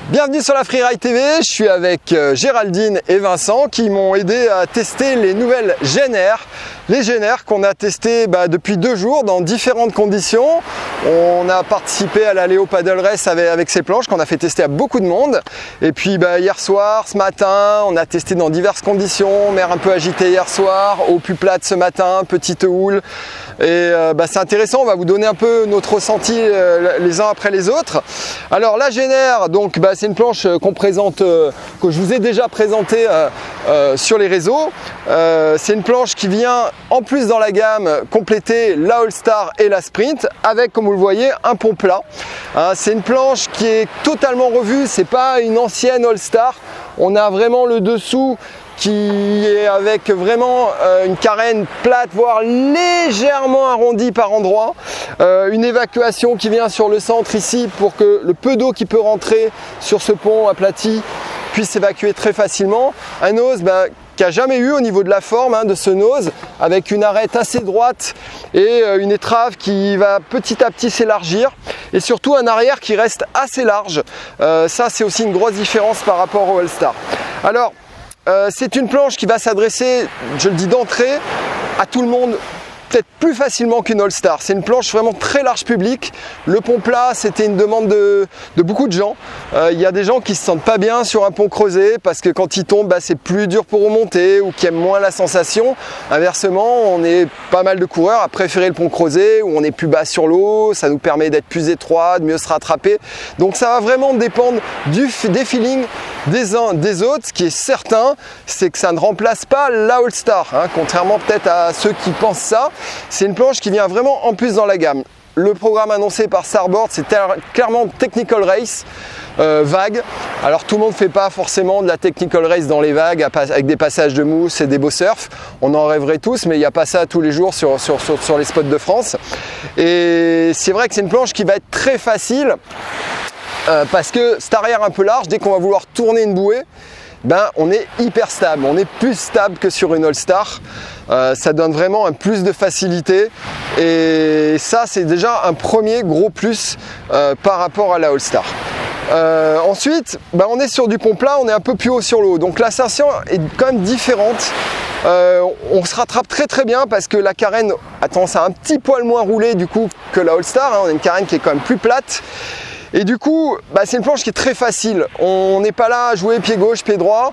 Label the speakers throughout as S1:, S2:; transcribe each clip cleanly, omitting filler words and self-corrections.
S1: Bienvenue sur la Freeride TV, je suis avec Géraldine et Vincent qui m'ont aidé à tester les nouvelles GNR. Les GNR qu'on a testées depuis 2 jours dans différentes conditions. On a participé à la Léo Paddle Race avec ces planches qu'on a fait tester à beaucoup de monde. Et puis hier soir, ce matin, on a testé dans diverses conditions. Mer un peu agitée hier soir, eau plus plate ce matin, petite houle. Et c'est intéressant, on va vous donner un peu notre ressenti les uns après les autres. Alors la GNR, donc c'est une planche qu'on présente, que je vous ai déjà présentée sur les réseaux. C'est une planche qui vient en plus dans la gamme compléter la All-Star et la Sprint avec, comme vous le voyez, un pont plat. C'est une planche qui est totalement revue, c'est pas une ancienne All-Star. On a vraiment le dessous qui est avec vraiment une carène plate, voire légèrement arrondie par endroits. Une évacuation qui vient sur le centre ici pour que le peu d'eau qui peut rentrer sur ce pont aplati puisse s'évacuer très facilement. Un nose qui n'a jamais eu au niveau de la forme de ce nose, avec une arête assez droite et une étrave qui va petit à petit s'élargir, et surtout un arrière qui reste assez large. Ça, c'est aussi une grosse différence par rapport au All-Star. Alors, c'est une planche qui va s'adresser, je le dis d'entrée, à tout le monde, peut-être plus facilement qu'une All-Star. C'est une planche vraiment très large public. Le pont plat, c'était une demande de beaucoup de gens. Il y a des gens qui se sentent pas bien sur un pont creusé parce que quand ils tombent, c'est plus dur pour remonter ou qui aiment moins la sensation. Inversement, on est pas mal de coureurs à préférer le pont creusé où on est plus bas sur l'eau, ça nous permet d'être plus étroit, de mieux se rattraper. Donc ça va vraiment dépendre des feelings des uns des autres. Ce qui est certain, c'est que ça ne remplace pas la All-Star, contrairement peut-être à ceux qui pensent ça. C'est une planche qui vient vraiment en plus dans la gamme. Le programme annoncé par Starboard, c'est clairement Technical Race vague. Alors tout le monde ne fait pas forcément de la Technical Race dans les vagues avec des passages de mousse et des beaux surf. On en rêverait tous, mais il n'y a pas ça tous les jours sur les spots de France. Et c'est vrai que c'est une planche qui va être très facile parce que cet arrière un peu large, dès qu'on va vouloir tourner une bouée, on est hyper stable, on est plus stable que sur une All-Star. Ça donne vraiment un plus de facilité et ça c'est déjà un premier gros plus par rapport à la All-Star. Ensuite, on est sur du pont plat, on est un peu plus haut sur l'eau, donc l'ascension est quand même différente. On se rattrape très bien parce que la carène a tendance à un petit poil moins rouler du coup que la All-Star. On a une carène qui est quand même plus plate. Et du coup, c'est une planche qui est très facile. On n'est pas là à jouer pied gauche, pied droit.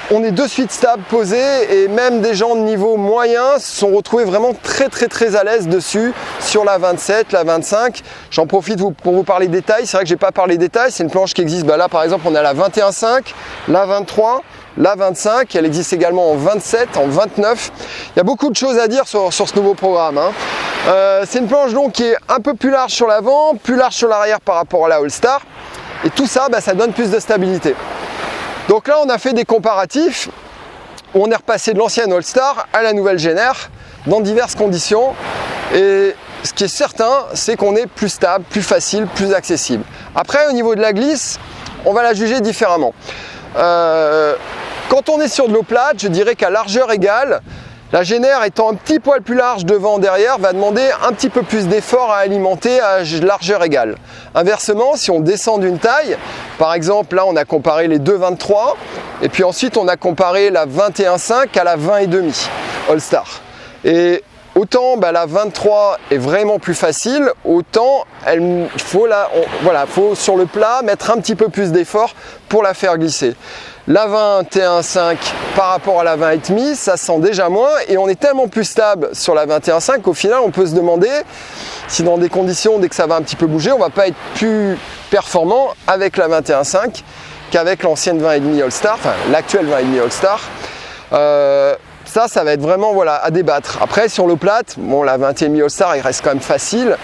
S1: On est de suite stable, posé, et même des gens de niveau moyen se sont retrouvés vraiment très à l'aise dessus, sur la 27, la 25. J'en profite pour vous parler détails. C'est vrai que j'ai pas parlé détails. C'est une planche qui existe. Là, par exemple, on a la 21.5, la 23. La 25, elle existe également en 27, en 29. Il y a beaucoup de choses à dire sur ce nouveau programme. C'est une planche donc qui est un peu plus large sur l'avant, plus large sur l'arrière par rapport à la All-Star. Et tout ça, ça donne plus de stabilité. Donc là, on a fait des comparatifs. On est repassé de l'ancienne All-Star à la nouvelle GNR dans diverses conditions. Et ce qui est certain, c'est qu'on est plus stable, plus facile, plus accessible. Après, au niveau de la glisse, on va la juger différemment. Quand on est sur de l'eau plate, je dirais qu'à largeur égale, la GNR étant un petit poil plus large devant derrière va demander un petit peu plus d'effort à alimenter à largeur égale. Inversement, si on descend d'une taille, par exemple là on a comparé les deux 23 et puis ensuite on a comparé la 21.5 à la 20,5 All-Star. Et autant la 23 est vraiment plus facile, autant il faut sur le plat mettre un petit peu plus d'effort pour la faire glisser. La 21.5 par rapport à la 20,5, ça sent déjà moins et on est tellement plus stable sur la 21.5 qu'au final on peut se demander si dans des conditions, dès que ça va un petit peu bouger, on va pas être plus performant avec la 21.5 qu'avec l'ancienne 20,5 All-Star, enfin l'actuelle 20,5 All-Star. Ça va être vraiment à débattre. Après sur l'eau plate, la 20,5 All-Star il reste quand même facile.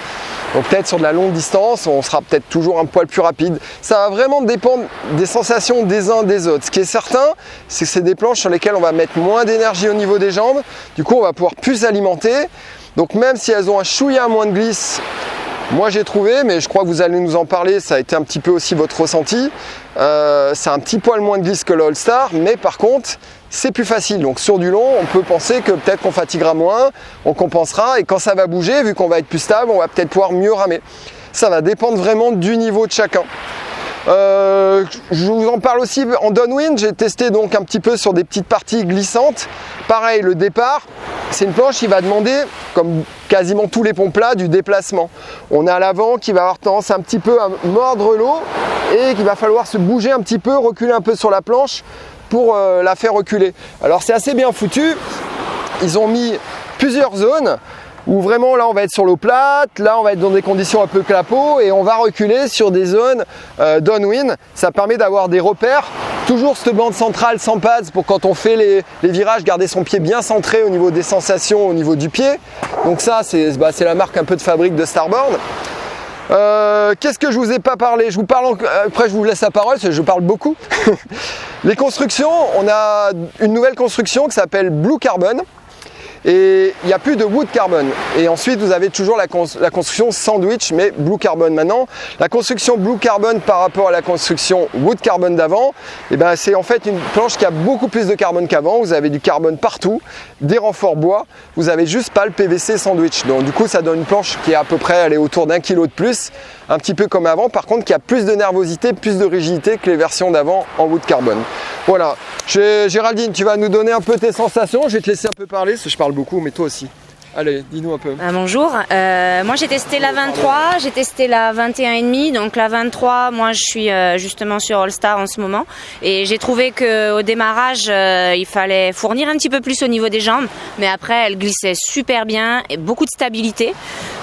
S1: Donc peut-être sur de la longue distance, on sera peut-être toujours un poil plus rapide. Ça va vraiment dépendre des sensations des uns des autres. Ce qui est certain, c'est que c'est des planches sur lesquelles on va mettre moins d'énergie au niveau des jambes. Du coup, on va pouvoir plus alimenter. Donc même si elles ont un chouïa moins de glisse, moi j'ai trouvé, mais je crois que vous allez nous en parler, ça a été un petit peu aussi votre ressenti. C'est un petit poil moins de glisse que l'All-Star, mais par contre, c'est plus facile. Donc sur du long, on peut penser que peut-être qu'on fatiguera moins, on compensera, et quand ça va bouger, vu qu'on va être plus stable, on va peut-être pouvoir mieux ramer. Ça va dépendre vraiment du niveau de chacun. Je vous en parle aussi en downwind. J'ai testé donc un petit peu sur des petites parties glissantes. Pareil, le départ, c'est une planche qui va demander, comme quasiment tous les ponts plats, du déplacement. On a l'avant qui va avoir tendance un petit peu à mordre l'eau et qu'il va falloir se bouger un petit peu, reculer un peu sur la planche pour la faire reculer. Alors c'est assez bien foutu. Ils ont mis plusieurs zones où vraiment là on va être sur l'eau plate, là on va être dans des conditions un peu clapot et on va reculer sur des zones downwind. Ça permet d'avoir des repères. Toujours cette bande centrale sans pads pour quand on fait les virages, garder son pied bien centré au niveau des sensations, au niveau du pied. Donc ça c'est la marque un peu de fabrique de Starboard. Qu'est-ce que je vous ai pas parlé? Je vous parle après je vous laisse la parole parce que je parle beaucoup. Les constructions, on a une nouvelle construction qui s'appelle Blue Carbon. Et il n'y a plus de wood carbon. Et ensuite, vous avez toujours la construction sandwich, mais blue carbon maintenant. La construction blue carbon par rapport à la construction wood carbon d'avant, c'est en fait une planche qui a beaucoup plus de carbone qu'avant. Vous avez du carbone partout, des renforts bois. Vous avez juste pas le PVC sandwich. Donc du coup, ça donne une planche qui est à peu près, elle est autour d'1 kilo de plus, un petit peu comme avant. Par contre, qui a plus de nervosité, plus de rigidité que les versions d'avant en wood carbon. Voilà. Géraldine, tu vas nous donner un peu tes sensations. Je vais te laisser un peu parler, parce que je parle beaucoup, mais toi aussi. Allez, dis-nous un peu.
S2: Bonjour, moi j'ai testé la 23, j'ai testé la 21,5, donc la 23, moi je suis justement sur All Star en ce moment et j'ai trouvé qu'au démarrage il fallait fournir un petit peu plus au niveau des jambes, mais après elle glissait super bien et beaucoup de stabilité.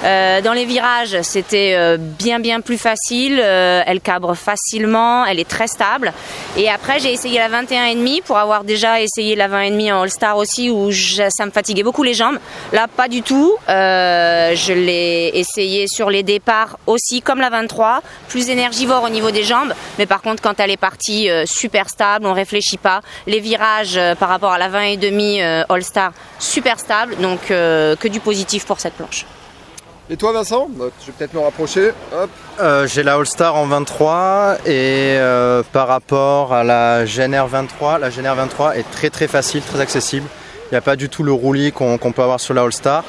S2: Dans les virages c'était bien plus facile, elle cabre facilement, elle est très stable et après j'ai essayé la 21,5 pour avoir déjà essayé la 20,5 en All Star aussi où ça me fatiguait beaucoup les jambes. Là, pas du tout, je l'ai essayé sur les départs aussi comme la 23, plus énergivore au niveau des jambes, mais par contre quand elle est partie super stable, on réfléchit pas, les virages par rapport à la 20,5 All Star super stable, donc que du positif pour cette planche.
S1: Et toi Vincent? Je vais peut-être me rapprocher. Hop.
S3: J'ai la All Star en 23 et par rapport à la GNR 23, la GNR 23 est très facile, très accessible. Il n'y a pas du tout le roulis qu'on peut avoir sur la All Star.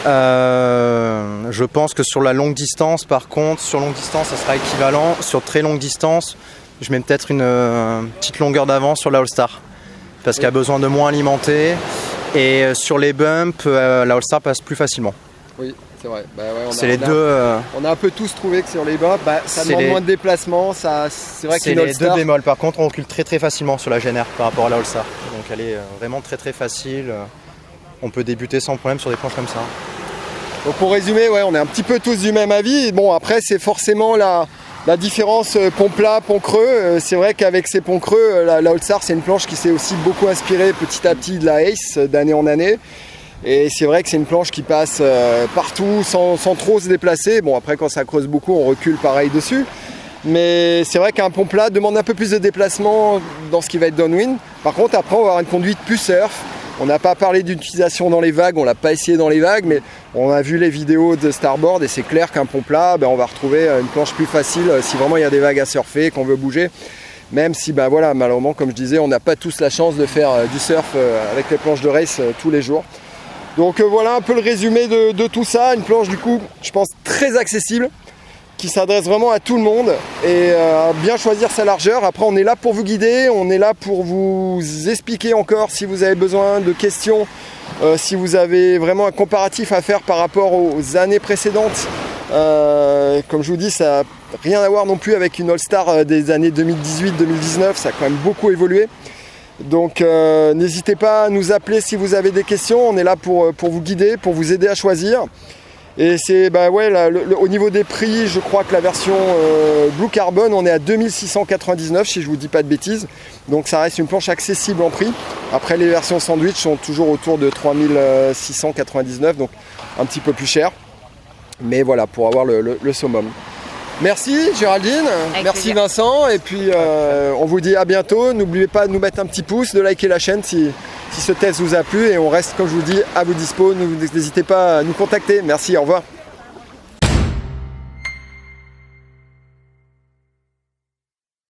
S3: Je pense que sur la longue distance, par contre, sur longue distance, ça sera équivalent. Sur très longue distance, je mets peut-être une petite longueur d'avance sur la All Star. Parce qu'elle a besoin de moins alimenter. Et sur les bumps, la All Star passe plus facilement.
S1: Oui, c'est vrai. On a un peu tous trouvé que sur les bumps, ça demande moins de déplacement. C'est vrai
S3: c'est les deux bémols. Par contre, on recule très facilement sur la GNR par rapport à la All Star. Donc elle est vraiment très facile. On peut débuter sans problème sur des planches comme ça.
S1: Donc pour résumer, on est un petit peu tous du même avis. Bon, après, c'est forcément la différence pont plat, pont creux. C'est vrai qu'avec ces ponts creux, la All Star, c'est une planche qui s'est aussi beaucoup inspirée petit à petit de la Ace d'année en année. Et c'est vrai que c'est une planche qui passe partout sans trop se déplacer. Bon, après, quand ça creuse beaucoup, on recule pareil dessus. Mais c'est vrai qu'un pont plat demande un peu plus de déplacement dans ce qui va être downwind. Par contre, après, on va avoir une conduite plus surf. On n'a pas parlé d'utilisation dans les vagues, on l'a pas essayé dans les vagues, mais on a vu les vidéos de Starboard et c'est clair qu'un pont plat, on va retrouver une planche plus facile si vraiment il y a des vagues à surfer, qu'on veut bouger. Même si, malheureusement, comme je disais, on n'a pas tous la chance de faire du surf avec les planches de race tous les jours. Donc voilà un peu le résumé de tout ça. Une planche du coup, je pense, très accessible, qui s'adresse vraiment à tout le monde et bien choisir sa largeur. Après, on est là pour vous guider, on est là pour vous expliquer encore si vous avez besoin de questions, si vous avez vraiment un comparatif à faire par rapport aux années précédentes. Comme je vous dis, ça n'a rien à voir non plus avec une All-Star des années 2018-2019, ça a quand même beaucoup évolué. Donc n'hésitez pas à nous appeler si vous avez des questions, on est là pour vous guider, pour vous aider à choisir. Et c'est au niveau des prix, je crois que la version Blue Carbon, on est à 2699 si je vous dis pas de bêtises. Donc ça reste une planche accessible en prix. Après les versions sandwich sont toujours autour de 3699, donc un petit peu plus cher. Mais voilà, pour avoir le summum. Merci Géraldine, merci Vincent, et puis on vous dit à bientôt. N'oubliez pas de nous mettre un petit pouce, de liker la chaîne si ce test vous a plu, et on reste, comme je vous dis, à vos dispo. N'hésitez pas à nous contacter. Merci, au revoir.